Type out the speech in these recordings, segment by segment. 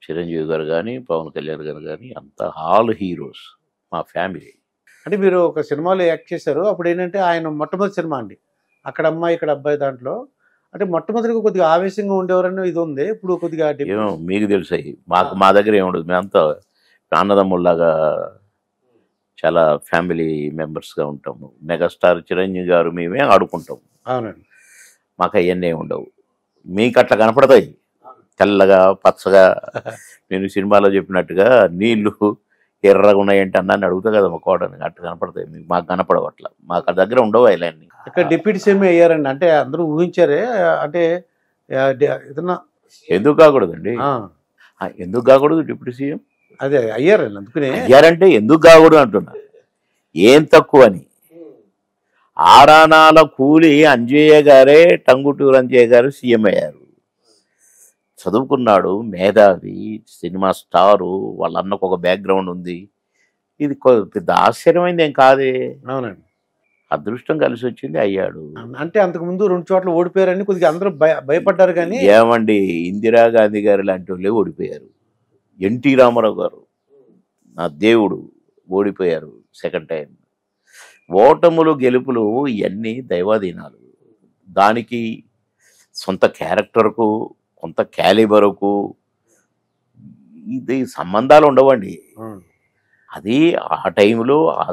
చిరంజీవి గారు కానీ, పవన్ కళ్యాణ్ గారు కానీ అంతా ఆల్ హీరోస్ మా ఫ్యామిలీ. అంటే మీరు ఒక సినిమాలో యాక్ట్ చేశారు. అప్పుడు ఏంటంటే ఆయన మొట్టమొదటి సినిమా అండి. అక్కడ అమ్మాయి ఇక్కడ అబ్బాయి దాంట్లో. అంటే మొట్టమొదటిగా కొద్దిగా ఆవేశంగా ఉండేవారని ఇది ఉంది. ఇప్పుడు కొద్దిగా ఏమో మీకు తెలుసాయి, మా దగ్గర ఏముండదు. మేమంతా అన్నదమ్ముల్లాగా చాలా ఫ్యామిలీ మెంబర్స్గా ఉంటాము. మెగాస్టార్ చిరంజీవి గారు మేమే ఆడుకుంటాము. అవునండి. మాకు అవన్నీ ఉండవు. మీకు అట్లా కనపడతాయి తెల్లగా పచ్చగా. నేను సినిమాలో చెప్పినట్టుగా నీళ్లు ఎర్రగా ఉన్నాయంటే అన్నాన్ని అడుగుతా కదా మా కోడని, అట్లా కనపడతాయి. మీకు మాకు కనపడవు అట్లా. మాకు దగ్గర ఉండవు అవన్నీ. ఇక్కడ డిప్యూటీ సీఎం అయ్యారండి. అంటే అందరూ ఊహించారే. అంటే ఏదన్నా ఎందుకు కాకూడదండి? ఎందుకు కాకూడదు డిప్యూటీ సీఎం? అదే అయ్యారండి. అందుకనే అయ్యారంటే ఎందుకు కాకూడదు అంటున్నా. ఏం తక్కువ అని. ఆరానాల కూలి అంజయ్య గారే, టంగుటూరు అంజయ్య గారు సీఎం అయ్యారు. చదువుకున్నాడు, మేధావి, సినిమా స్టారు, వాళ్ళ అన్నకు ఒక బ్యాక్గ్రౌండ్ ఉంది. ఇది పెద్ద ఆశ్చర్యమైంది ఏం కాదే. అవునండి. అదృష్టం కలిసి వచ్చింది, అయ్యాడు. అంటే అంతకుముందు 2 చోట్ల ఓడిపోయారని కొద్దిగా అందరూ భయపడ్డారు. కానీ ఏమండి, ఇందిరాగాంధీ గారు లాంటి వాళ్ళే ఓడిపోయారు. ఎన్టీ రామారావు గారు నా దేవుడు ఓడిపోయారు సెకండ్ టైం. ఓటములు గెలుపులు ఇవన్నీ దైవాధీనాలు. దానికి సొంత క్యారెక్టర్కు, కొంత క్యాలిబర్కు ఇది సంబంధాలు ఉండవండి. అది ఆ టైంలో ఆ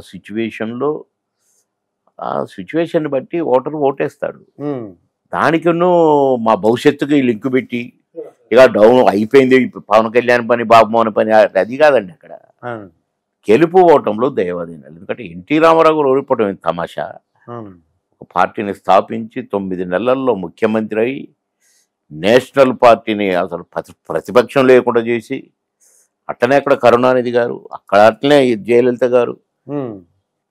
సిచ్యువేషన్ బట్టి ఓటేస్తాడు. దానికను మా భవిష్యత్తుకి లింక్ పెట్టి ఇక డౌన్ అయిపోయింది పవన్ కళ్యాణ్ పని, బాబుమోహన్ పని, అది కాదండి. అక్కడ గెలుపు ఓటంలో దైవాధీనాలు. ఎందుకంటే ఎన్టీ రామారావు గారు ఓడిపోవడం తమాషా. ఒక పార్టీని స్థాపించి 9 నెలల్లో ముఖ్యమంత్రి అయి నేషనల్ పార్టీని అసలు ప్రతిపక్షం లేకుండా చేసి, అట్లనే అక్కడ కరుణానిధి గారు, అక్కడ అట్లనే జయలలిత గారు.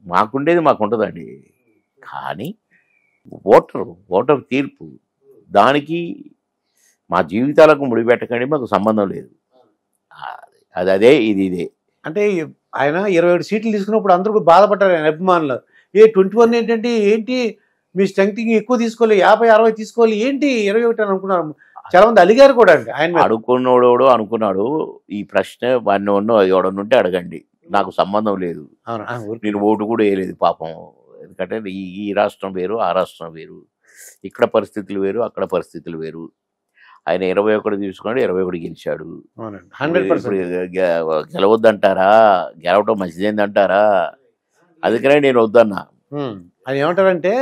మాకుండేది మాకుంటుందండి. కానీ ఓటర్ తీర్పు దానికి మా జీవితాలకు ముడిపెట్టకండి, మాకు సంబంధం లేదు. అదే ఇదే. అంటే ఆయన 27 సీట్లు తీసుకున్నప్పుడు అందరూ బాధపడ్డారు ఆయన అభిమానులు. 21 ఏంటి మీ స్ట్రెంగ్త్ ఎక్కువ తీసుకోవాలి, 50-60 తీసుకోవాలి, ఏంటి 21 అని అనుకున్నారు. చాలా మంది అలిగారు కూడా అండి. ఆయన అడుక్కున్నోడు అనుకున్నాడు. ఈ ప్రశ్న వాడిని ఎవడనుంటే అడగండి, నాకు సంబంధం లేదు. నేను ఓటు కూడా వేయలేదు పాపం. ఎందుకంటే ఈ రాష్ట్రం వేరు, ఆ రాష్ట్రం వేరు, ఇక్కడ పరిస్థితులు వేరు, అక్కడ పరిస్థితులు వేరు. ఆయన 21 తీసుకున్నాడు, 21 గెలిచాడు. గెలవద్దంటారా? గెలవటం మంచిదేందంటారా? అందుకనే నేను వద్దన్నా. ఆయన ఏమంటారంటే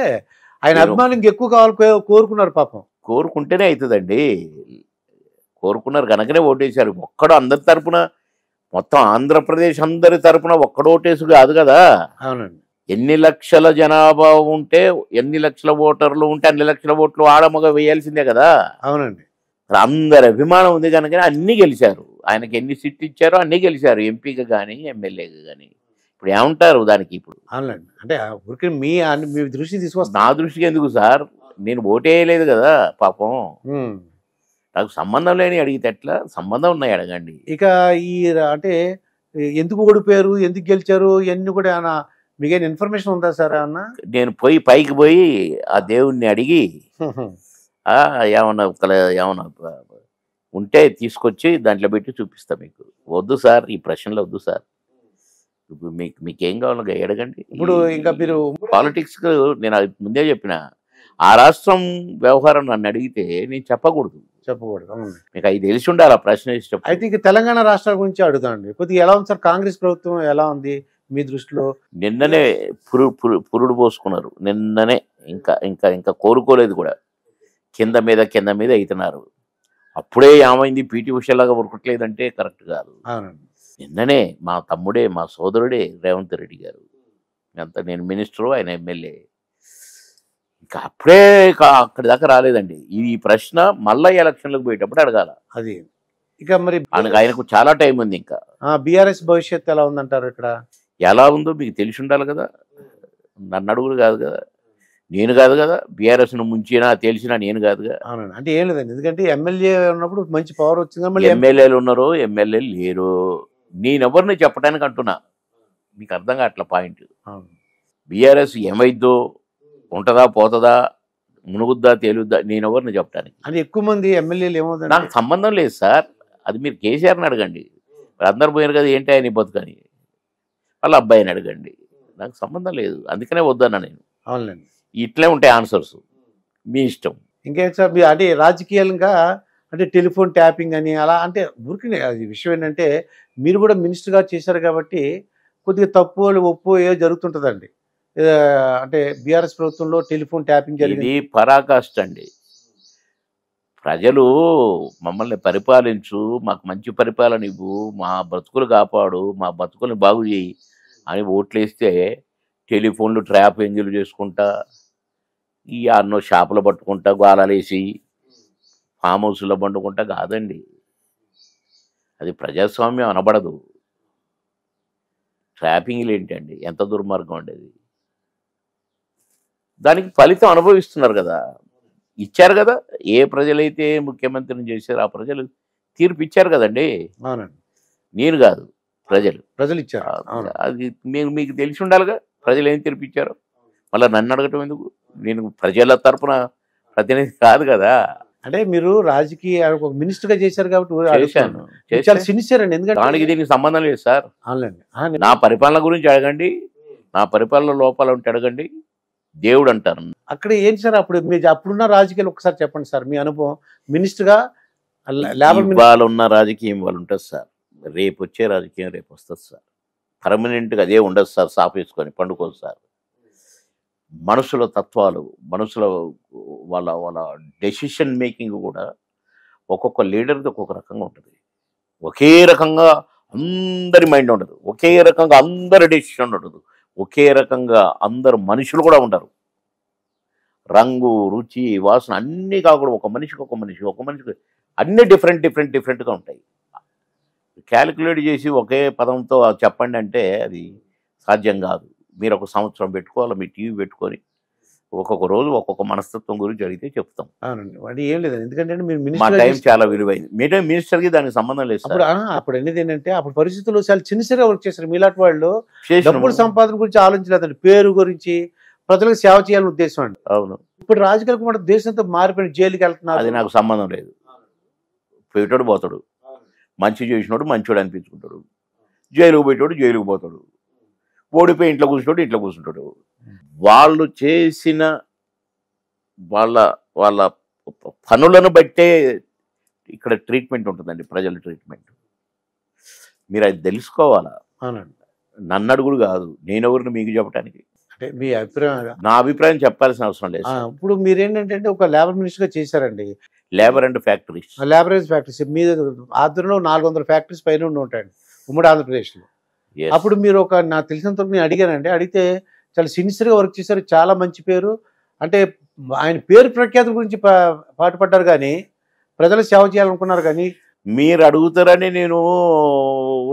ఆయన అభిమానం ఎక్కువ కావాలి కోరుకున్నారు. పాపం కోరుకుంటేనే అవుతుందండి. కోరుకున్నారు కనుకనే ఓటేశారు. ఒక్కడు అందరి తరపున, మొత్తం ఆంధ్రప్రదేశ్ అందరి తరపున ఒక్కడు ఓటేసు కాదు కదా. అవునండి. ఎన్ని లక్షల జనాభా ఉంటే, ఎన్ని లక్షల ఓటర్లు ఉంటే అన్ని లక్షల ఓట్లు ఆడమగ వేయాల్సిందే కదా. అవునండి. అందరి అభిమానం ఉంది కనుక అన్నీ గెలిచారు. ఆయనకి ఎన్ని సీట్లు ఇచ్చారో అన్నీ గెలిచారు, ఎంపీగా కానీ ఎమ్మెల్యేగా కానీ. ఇప్పుడు ఏమంటారు దానికి? ఇప్పుడు అవునండి. అంటే ఊరికి మీ దృష్టి తీసుకొస్తా. నా దృష్టికి ఎందుకు సార్? నేను ఓటేయలేదు కదా పాపం. నాకు సంబంధం లేని అడిగితే ఎట్లా? సంబంధం ఉన్నాయి, అడగండి. ఇక ఈ అంటే ఎందుకు ఓడిపోయారు, ఎందుకు గెలిచారు, ఇవన్నీ కూడా ఏమన్నా మీకేం ఇన్ఫర్మేషన్ ఉందా సార్? ఏమన్నా నేను పైకి పోయి ఆ దేవుణ్ణి అడిగి ఏమన్నా ఉంటే తీసుకొచ్చి దాంట్లో పెట్టి చూపిస్తా మీకు. వద్దు సార్, ఈ ప్రశ్నలో వద్దు సార్. ఇప్పుడు మీకేం కావాలో అడగండి. ఇప్పుడు ఇంకా మీరు పాలిటిక్స్ నేను ముందే చెప్పిన, ఆ రాష్ట్రం వ్యవహారం నన్ను అడిగితే నేను చెప్పకూడదు. మీకు అది తెలిసి ఉండాలి ఆ ప్రశ్న ఇష్టం. అయితే ఇక తెలంగాణ రాష్ట్రాల గురించి అడుగుతాండి. కొద్దిగా ఎలా ఉంది సార్? కాంగ్రెస్ ప్రభుత్వం ఎలా ఉంది మీ దృష్టిలో? నిన్ననే పురుడు పోసుకున్నారు. నిన్ననే ఇంకా ఇంకా ఇంకా కోరుకోలేదు కూడా. కింద మీద అవుతున్నారు. అప్పుడే ఏమైంది పీటీ ఉషలాగా ఉరకట్లేదంటే కరెక్ట్ కాదు. నిన్ననే మా తమ్ముడే, మా సోదరుడే రేవంత్ రెడ్డి గారు. అంత నేను మినిస్టరు, ఆయన ఎమ్మెల్యే. ఇంకా అప్పుడే అక్కడి దాకా రాలేదండి. ఈ ప్రశ్న మళ్ళీ ఎలక్షన్లకు పోయేటప్పుడు అడగాల. అది ఇక మరి ఆయనకు చాలా టైం ఉంది. ఇంకా బీఆర్ఎస్ భవిష్యత్తు ఎలా ఉందంటారు? ఇక్కడ ఎలా ఉందో మీకు తెలిసి ఉండాలి కదా. నన్ను అడుగులు కాదు కదా, నేను కాదు కదా. బీఆర్ఎస్ను ముంచినా తెలిసినా నేను కాదుగా. అవునండి. అంటే ఏం లేదండి, ఎందుకంటే ఎమ్మెల్యే ఉన్నప్పుడు మంచి పవర్ వచ్చింది. ఎమ్మెల్యేలు ఉన్నారు, ఎమ్మెల్యేలు లేరు. నేనెవరిని చెప్పడానికి అంటున్నా, మీకు అర్థం కావట్ల పాయింట్. బీఆర్ఎస్ ఏమైద్దో, ఉంటుందా పోతుందా, మునుగుద్దా తేలుద్దా, నేనెవరిని చెప్పడానికి. అంటే ఎక్కువ మంది ఎమ్మెల్యేలు ఏమవుతుంది నాకు సంబంధం లేదు సార్. అది మీరు కేసీఆర్ని అడగండి. అందరు పోయారు కదా ఏంటి ఆయన బతుకని, వాళ్ళ అబ్బాయిని అడగండి. నాకు సంబంధం లేదు, అందుకనే వద్దన్నా నేను. అవునండి. ఇట్లే ఉంటాయి ఆన్సర్స్, మీ ఇష్టం. ఇంకేం సార్ మీ అంటే రాజకీయంగా అంటే టెలిఫోన్ ట్యాపింగ్ అని అలా అంటే ఊరికే అది విషయం ఏంటంటే మీరు కూడా మినిస్టర్గా చేశారు కాబట్టి కొద్దిగా తప్పు ఒప్పు ఏదో జరుగుతుంటుందండి. అంటే బీఆర్ఎస్ ప్రభుత్వంలో టెలిఫోన్ ట్యాపింగ్ ఇది జరిగింది. పరాకాష్ట అండి. ప్రజలు మమ్మల్ని పరిపాలించు, మాకు మంచి పరిపాలన ఇవ్వు, మా బతుకులు కాపాడు, మా బతుకుల్ని బాగు చేయి అని ఓట్లేస్తే టెలిఫోన్లు ట్రాపింగ్లు చేసుకుంటా, ఈ అన్నో షాపులు పట్టుకుంటా, గోళాలేసి ఫామ్ హౌస్లో పండుకుంటా కాదండి. అది ప్రజాస్వామ్యం అనబడదు. ట్రాపింగ్లు ఏంటండి, ఎంత దుర్మార్గం ఉండేది. దానికి ఫలితం అనుభవిస్తున్నారు కదా, ఇచ్చారు కదా. ఏ ప్రజలైతే ముఖ్యమంత్రిని చేశారో ఆ ప్రజలు తీర్పు ఇచ్చారు కదండి. అవునండి. నేను కాదు, ప్రజలు ఇచ్చారు. అది మీకు తెలిసి ఉండాలిగా ప్రజలు ఏం తీర్పు ఇచ్చారో. మళ్ళీ నన్ను అడగటం ఎందుకు, నేను ప్రజల తరపున ప్రతినిధి కాదు కదా. అంటే మీరు రాజకీయ ఒక మినిస్టర్గా చేశారు కాబట్టి చేశాను, చాలా సిన్సియర్ అండి. ఎందుకంటే దానికి దీనికి సంబంధం లేదు సార్. అవునండి. నా పరిపాలన గురించి అడగండి, నా పరిపాలన లోపాలు ఉంటే అడగండి. దేవుడు అంటారు. అక్కడ ఏంటి సార్ అప్పుడు మీరు అప్పుడున్న రాజకీయాలు ఒకసారి చెప్పండి సార్, మీ అనుభవం మినిస్టర్గా. ఇవాళ ఉన్న రాజకీయం ఇవాళ ఉంటుంది సార్, రేపు వచ్చే రాజకీయం రేపు వస్తుంది సార్. పర్మనెంట్గా అదే ఉండదు సార్. సాఫ్ వేసుకొని పండుకోదు సార్. మనుషుల తత్వాలు, మనుషుల వాళ్ళ వాళ్ళ డెసిషన్ మేకింగ్ కూడా ఒక్కొక్క లీడర్ది ఒక్కొక్క రకంగా ఉంటుంది. ఒకే రకంగా అందరి మైండ్ ఉండదు, ఒకే రకంగా అందరి డెసిషన్ ఉండదు, ఒకే రకంగా అందరు మనుషులు కూడా ఉండరు. రంగు, రుచి, వాసన అన్నీ కాకుండా ఒక మనిషికి అన్నీ డిఫరెంట్గా ఉంటాయి. క్యాలిక్యులేట్ చేసి ఒకే పదంతో చెప్పండి అంటే అది సాధ్యం కాదు. మీరు ఒక సంవత్సరం పెట్టుకోవాలి, మీ టీవీ పెట్టుకొని ఒక్కొక్క రోజు ఒక్కొక్క మనస్తత్వం గురించి అడిగితే చెప్తాం. అవునండి. అది ఏం లేదండి, ఎందుకంటే మీరు మా టైం చాలా విలువైంది. మీ మినిస్టర్కి దానికి సంబంధం లేదు సార్. అప్పుడు అనేది ఏంటంటే అప్పుడు పరిస్థితులు చాలా చిన్నగా వర్క్ చేశారు. మీలాంటి వాళ్ళు డబ్బుల సంపాదన గురించి ఆలోచించలేదండి, పేరు గురించి, ప్రజలకు సేవ చేయాలని ఉద్దేశం అండి. అవును. ఇప్పుడు రాజకీయాలకు కూడా దేశంతో మారిపోయిన, జైలుకి వెళ్తున్నారు. అది నాకు సంబంధం లేదు. పోయేటోడు పోతాడు, మంచి చేసినోడు మంచోడు అనిపించుకుంటాడు, జైలుకు పోయేటోడు జైలుకు పోతాడు, ఓడిపోయి ఇంట్లో కూర్చుంటాడు. వాళ్ళు చేసిన వాళ్ళ వాళ్ళ పనులను బట్టే ఇక్కడ ట్రీట్మెంట్ ఉంటుందండి, ప్రజల ట్రీట్మెంట్. మీరు అది తెలుసుకోవాలా. అవునండి. నన్ను అడుగుడు కాదు, నేనెవరిని మీకు చెప్పడానికి. అంటే మీ అభిప్రాయం, నా అభిప్రాయం చెప్పాల్సిన అవసరం లేదు. ఇప్పుడు మీరేంటంటే ఒక లేబర్ మినిస్టర్గా చేశారండి. లేబర్ అండ్ ఫ్యాక్టరీస్, లేబరేజ్ ఫ్యాక్టరీస్ మీ ఆధ్వర్యంలో 400 ఫ్యాక్టరీస్ పైన ఉంటాయండి ఉమ్మడి ఆంధ్రప్రదేశ్లో. అప్పుడు మీరు నాకు తెలిసినంత నేను అడిగానండి, అడిగితే చాలా సిన్సియర్గా వర్క్ చేశారు, చాలా మంచి పేరు. అంటే ఆయన పేరు ప్రఖ్యాతి గురించి పాటుపడ్డారు కానీ ప్రజలకు సేవ చేయాలనుకున్నారు. కానీ మీరు అడుగుతారని నేను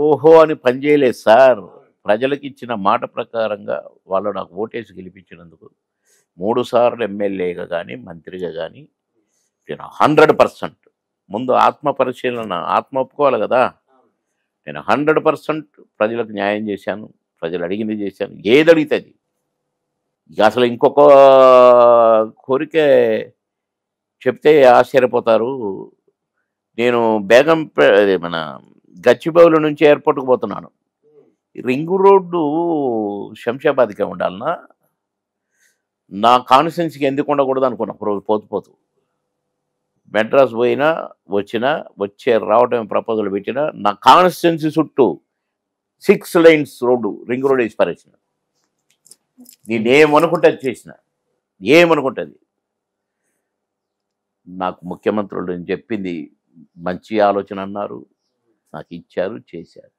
ఓహో అని పనిచేయలేదు సార్. ప్రజలకు ఇచ్చిన మాట ప్రకారంగా వాళ్ళు నాకు ఓటేసి గెలిపించినందుకు 3 సార్లు ఎమ్మెల్యేగా కానీ మంత్రిగా కానీ నేను 100% ముందు ఆత్మ పరిశీలన, ఆత్మ ఒప్పుకోవాలి కదా. నేను 100% ప్రజలకు న్యాయం చేశాను, ప్రజలు అడిగింది చేశాను, ఏది అడిగితే అది. ఇక అసలు ఇంకొక కోరిక చెప్తే ఆశ్చర్యపోతారు. నేను మన గచ్చిబౌలి నుంచి ఎయిర్పోర్ట్కి పోతున్నాను. రింగు రోడ్డు శంషాబాద్కే ఉండాలన్నా, నా కాన్స్టిట్యున్సీకి ఎందుకు ఉండకూడదు అనుకున్నా. రోజు పోతూ మెడ్రాస్ పోయినా రావటం ప్రపోజల్ పెట్టినా నా కాన్స్టిట్యున్సీ చుట్టూ 6 lanes రోడ్డు, రింగ్ రోడ్ వేసి పారేసిన. నేను ఏమనుకుంటే చేసిన, ఏమనుకుంటుంది. నాకు ముఖ్యమంత్రులు నేను చెప్పింది మంచి ఆలోచన అన్నారు, నాకు ఇచ్చారు, చేశారు.